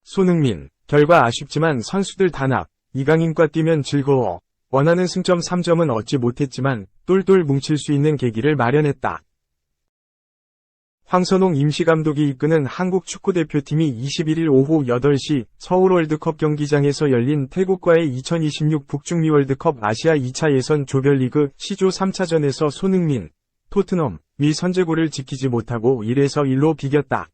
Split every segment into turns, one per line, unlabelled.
손흥민, 결과 아쉽지만 선수들 단합, 이강인과 뛰면 즐거워. 원하는 승점 3점은 얻지 못했지만 똘똘 뭉칠 수 있는 계기를 마련했다. 황선홍 임시감독이 이끄는 한국 축구대표팀이 21일 오후 8시 서울 월드컵 경기장에서 열린 태국과의 2026 북중미 월드컵 아시아 2차 예선 조별리그 C조 3차전에서 손흥민, 토트넘, 미 선제골을 지키지 못하고 1에서 1로 비겼다.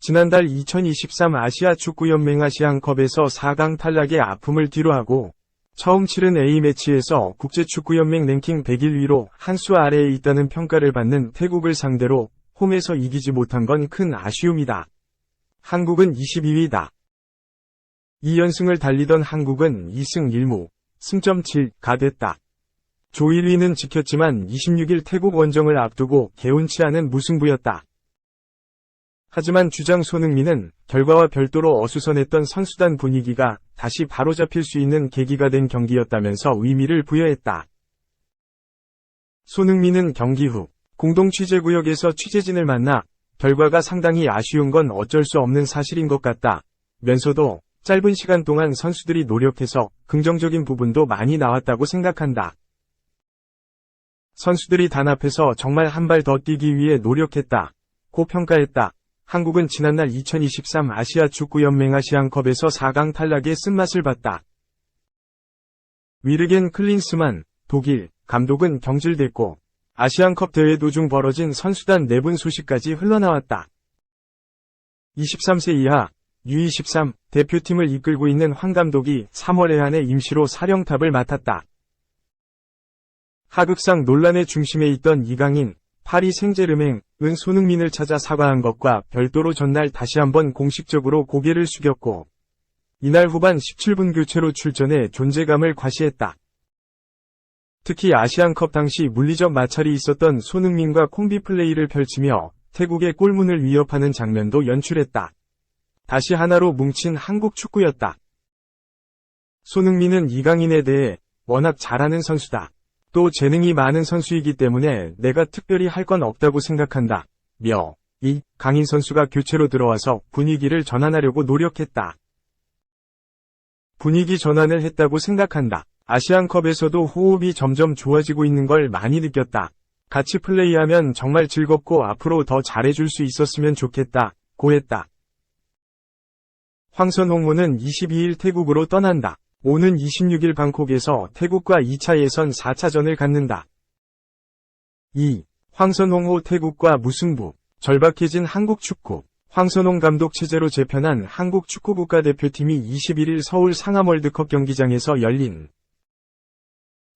지난달 2023 아시아 축구연맹 아시안컵에서 4강 탈락의 아픔을 뒤로하고 처음 치른 A매치에서 국제축구연맹 랭킹 101위로 한 수 아래에 있다는 평가를 받는 태국을 상대로 홈에서 이기지 못한 건 큰 아쉬움이다. 한국은 22위다. 2연승을 달리던 한국은 2승 1무, 승점 7가 됐다. 조 1위는 지켰지만 26일 태국 원정을 앞두고 개운치 않은 무승부였다. 하지만 주장 손흥민은 결과와 별도로 어수선했던 선수단 분위기가 다시 바로잡힐 수 있는 계기가 된 경기였다면서 의미를 부여했다. 손흥민은 경기 후 공동 취재구역에서 취재진을 만나 결과가 상당히 아쉬운 건 어쩔 수 없는 사실인 것 같다 면서도 짧은 시간 동안 선수들이 노력해서 긍정적인 부분도 많이 나왔다고 생각한다. 선수들이 단합해서 정말 한 발 더 뛰기 위해 노력했다 고 평가했다. 한국은 지난날 2023 아시아 축구연맹 아시안컵에서 4강 탈락의 쓴맛을 봤다. 위르겐 클린스만, 독일, 감독은 경질됐고 아시안컵 대회 도중 벌어진 선수단 내분 소식까지 흘러나왔다. 23세 이하, U23 대표팀을 이끌고 있는 황 감독이 3월 해안에 임시로 사령탑을 맡았다. 하극상 논란의 중심에 있던 이강인, 파리 생제르맹은 손흥민을 찾아 사과한 것과 별도로 전날 다시 한번 공식적으로 고개를 숙였고 이날 후반 17분 교체로 출전해 존재감을 과시했다. 특히 아시안컵 당시 물리적 마찰이 있었던 손흥민과 콤비 플레이를 펼치며 태국의 골문을 위협하는 장면도 연출했다. 다시 하나로 뭉친 한국 축구였다. 손흥민은 이강인에 대해 워낙 잘하는 선수다. 또 재능이 많은 선수이기 때문에 내가 특별히 할 건 없다고 생각한다. 강인 선수가 교체로 들어와서 분위기를 전환하려고 노력했다. 분위기 전환을 했다고 생각한다. 아시안컵에서도 호흡이 점점 좋아지고 있는 걸 많이 느꼈다. 같이 플레이하면 정말 즐겁고 앞으로 더 잘해줄 수 있었으면 좋겠다. 고했다. 황선홍호는 22일 태국으로 떠난다. 오는 26일 방콕에서 태국과 2차 예선 4차전을 갖는다. 2. 황선홍호 태국과 무승부. 절박해진 한국 축구. 황선홍 감독 체제로 재편한 한국 축구 국가대표팀이 21일 서울 상암 월드컵 경기장에서 열린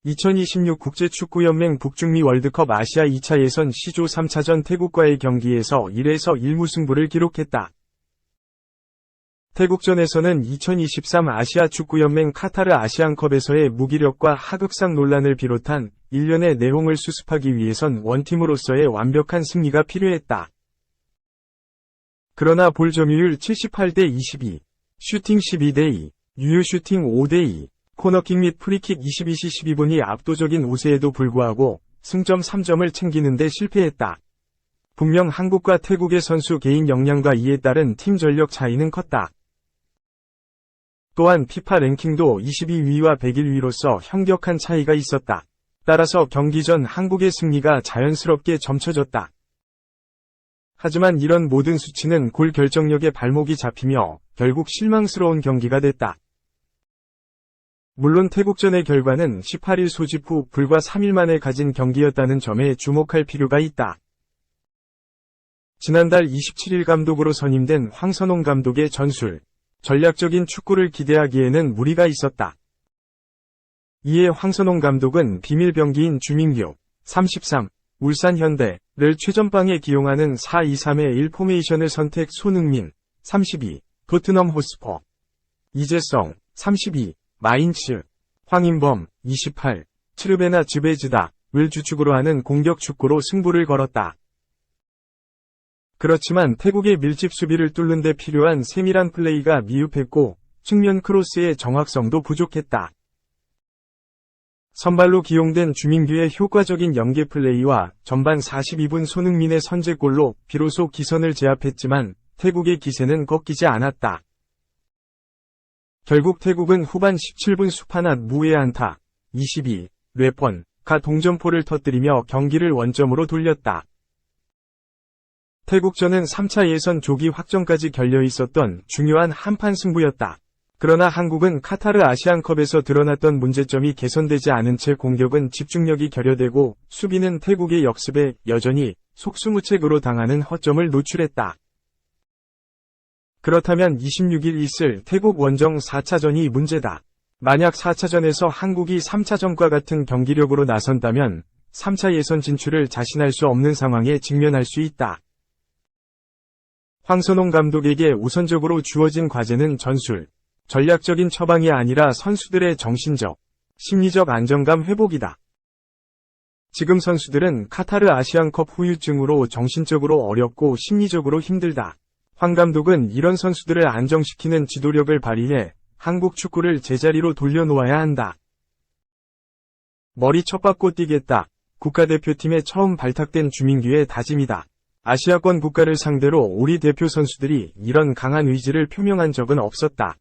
2026 국제축구연맹 북중미 월드컵 아시아 2차 예선 C조 3차전 태국과의 경기에서 1에서 1무승부를 기록했다. 태국전에서는 2023 아시아 축구연맹 카타르 아시안컵에서의 무기력과 하극상 논란을 비롯한 일련의 내용을 수습하기 위해선 원팀으로서의 완벽한 승리가 필요했다. 그러나 볼 점유율 78대 22, 슈팅 12대 2, 유효 슈팅 5대 2, 코너킥 및 프리킥 22시 12분이 압도적인 우세에도 불구하고 승점 3점을 챙기는 데 실패했다. 분명 한국과 태국의 선수 개인 역량과 이에 따른 팀 전력 차이는 컸다. 또한 피파 랭킹도 22위와 101위로서 현격한 차이가 있었다. 따라서 경기 전 한국의 승리가 자연스럽게 점쳐졌다. 하지만 이런 모든 수치는 골 결정력에 발목이 잡히며 결국 실망스러운 경기가 됐다. 물론 태국전의 결과는 18일 소집 후 불과 3일 만에 가진 경기였다는 점에 주목할 필요가 있다. 지난달 27일 감독으로 선임된 황선홍 감독의 전술, 전략적인 축구를 기대하기에는 무리가 있었다. 이에 황선홍 감독은 비밀병기인 주민규, 33, 울산 현대를 최전방에 기용하는 4-2-3-1 포메이션을 선택. 손흥민, 32, 토트넘 호스퍼, 이재성, 32, 마인츠, 황인범, 28, 트르베나 즈베즈다를 주축으로 하는 공격 축구로 승부를 걸었다. 그렇지만 태국의 밀집 수비를 뚫는 데 필요한 세밀한 플레이가 미흡했고 측면 크로스의 정확성도 부족했다. 선발로 기용된 주민규의 효과적인 연계 플레이와 전반 42분 손흥민의 선제골로 비로소 기선을 제압했지만 태국의 기세는 꺾이지 않았다. 결국 태국은 후반 17분 수파낫 무의 안타, 22뇌펀가 동점포를 터뜨리며 경기를 원점으로 돌렸다. 태국전은 3차 예선 조기 확정까지 걸려있었던 중요한 한판 승부였다. 그러나 한국은 카타르 아시안컵에서 드러났던 문제점이 개선되지 않은 채 공격은 집중력이 결여되고 수비는 태국의 역습에 여전히 속수무책으로 당하는 허점을 노출했다. 그렇다면 26일 있을 태국 원정 4차전이 문제다. 만약 4차전에서 한국이 3차전과 같은 경기력으로 나선다면 3차 예선 진출을 자신할 수 없는 상황에 직면할 수 있다. 황선홍 감독에게 우선적으로 주어진 과제는 전술, 전략적인 처방이 아니라 선수들의 정신적, 심리적 안정감 회복이다. 지금 선수들은 카타르 아시안컵 후유증으로 정신적으로 어렵고 심리적으로 힘들다. 황 감독은 이런 선수들을 안정시키는 지도력을 발휘해 한국 축구를 제자리로 돌려놓아야 한다. 머리 쳐박고 뛰겠다. 국가대표팀에 처음 발탁된 주민규의 다짐이다. 아시아권 국가를 상대로 우리 대표 선수들이 이런 강한 의지를 표명한 적은 없었다.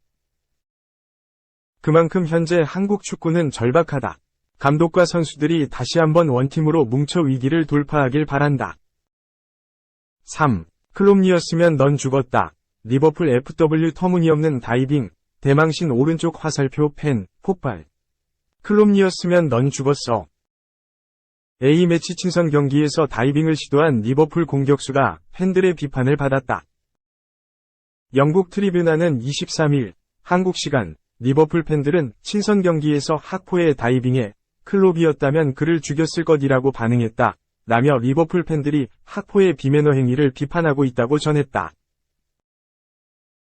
그만큼 현재 한국 축구는 절박하다. 감독과 선수들이 다시 한번 원팀으로 뭉쳐 위기를 돌파하길 바란다. 3. 클롭니였으면 넌 죽었다. 리버풀 FW 터무니없는 다이빙, 대망신 오른쪽 화살표 팬, 폭발. 클롭니였으면 넌 죽었어. A매치 친선 경기에서 다이빙을 시도한 리버풀 공격수가 팬들의 비판을 받았다. 영국 트리뷴화는 23일, 한국 시간, 리버풀 팬들은 친선 경기에서 하코의 다이빙에 클롭이었다면 그를 죽였을 것이라고 반응했다. 라며 리버풀 팬들이 하코의 비매너 행위를 비판하고 있다고 전했다.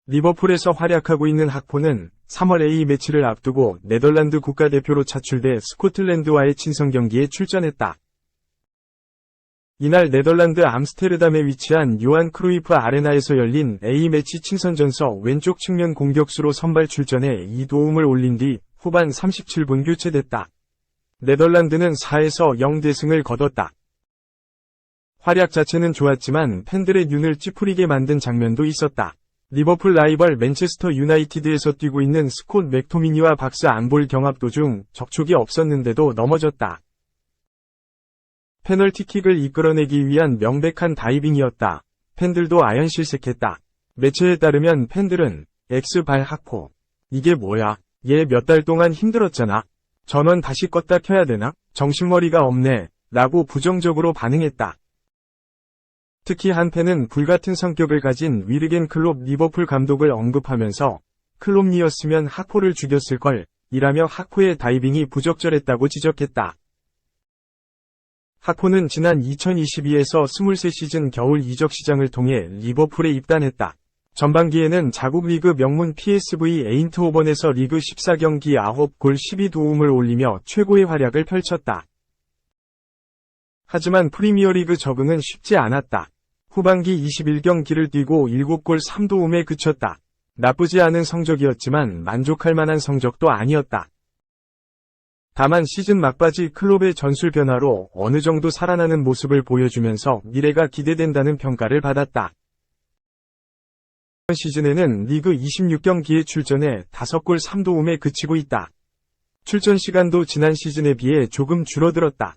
리버풀에서 활약하고 있는 하코는 3월 A매치를 앞두고 네덜란드 국가대표로 차출돼 스코틀랜드와의 친선 경기에 출전했다. 이날 네덜란드 암스테르담에 위치한 요한 크루이프 아레나에서 열린 A매치 친선전서 왼쪽 측면 공격수로 선발 출전해 2도움을 올린 뒤 후반 37분 교체됐다. 네덜란드는 4에서 0대승을 거뒀다. 활약 자체는 좋았지만 팬들의 눈을 찌푸리게 만든 장면도 있었다. 리버풀 라이벌 맨체스터 유나이티드에서 뛰고 있는 스콧 맥토미니와 박스 안볼 경합 도중 접촉이 없었는데도 넘어졌다. 페널티킥을 이끌어내기 위한 명백한 다이빙이었다. 팬들도 아연실색했다. 매체에 따르면 팬들은 X발 하코. 이게 뭐야? 얘 몇 달 동안 힘들었잖아. 전원 다시 껐다 켜야 되나? 정신머리가 없네. 라고 부정적으로 반응했다. 특히 한 팬은 불같은 성격을 가진 위르겐 클롭 리버풀 감독을 언급하면서 클롭니였으면 하코를 죽였을걸 이라며 하코의 다이빙이 부적절했다고 지적했다. 하코는 지난 2022에서 23시즌 겨울 이적 시장을 통해 리버풀에 입단했다. 전반기에는 자국 리그 명문 PSV 에인트호번에서 리그 14경기 9골 12도움을 올리며 최고의 활약을 펼쳤다. 하지만 프리미어리그 적응은 쉽지 않았다. 후반기 21경기를 뛰고 7골 3도움에 그쳤다. 나쁘지 않은 성적이었지만 만족할 만한 성적도 아니었다. 다만 시즌 막바지 클롭의 전술 변화로 어느 정도 살아나는 모습을 보여주면서 미래가 기대된다는 평가를 받았다. 이번 시즌에는 리그 26경기에 출전해 5골 3도움에 그치고 있다. 출전 시간도 지난 시즌에 비해 조금 줄어들었다.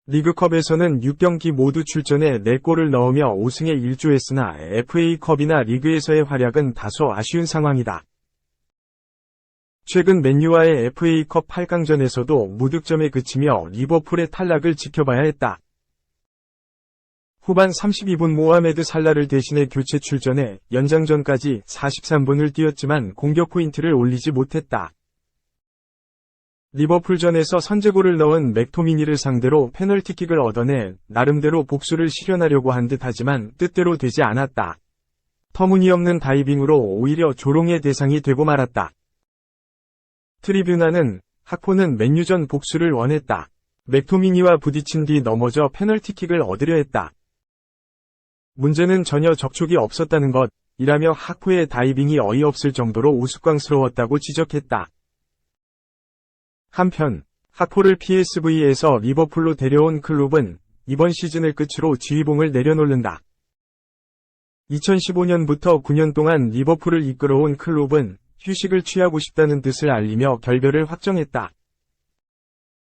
리그컵에서는 6경기 모두 출전해 4골을 넣으며 5승에 일조했으나 FA컵이나 리그에서의 활약은 다소 아쉬운 상황이다. 최근 맨유와의 FA컵 8강전에서도 무득점에 그치며 리버풀의 탈락을 지켜봐야 했다. 후반 32분 모하메드 살라를 대신해 교체 출전해 연장전까지 43분을 뛰었지만 공격 포인트를 올리지 못했다. 리버풀전에서 선제골을 넣은 맥토미니를 상대로 페널티킥을 얻어내 나름대로 복수를 실현하려고 한 듯하지만 뜻대로 되지 않았다. 터무니없는 다이빙으로 오히려 조롱의 대상이 되고 말았다. 트리뷴화는 하코는 맨유전 복수를 원했다. 맥토미니와 부딪힌 뒤 넘어져 페널티킥을 얻으려 했다. 문제는 전혀 접촉이 없었다는 것이라며 하코의 다이빙이 어이없을 정도로 우스꽝스러웠다고 지적했다. 한편 하포를 PSV에서 리버풀로 데려온 클롭은 이번 시즌을 끝으로 지휘봉을 내려놓는다. 2015년부터 9년 동안 리버풀을 이끌어온 클롭은 휴식을 취하고 싶다는 뜻을 알리며 결별을 확정했다.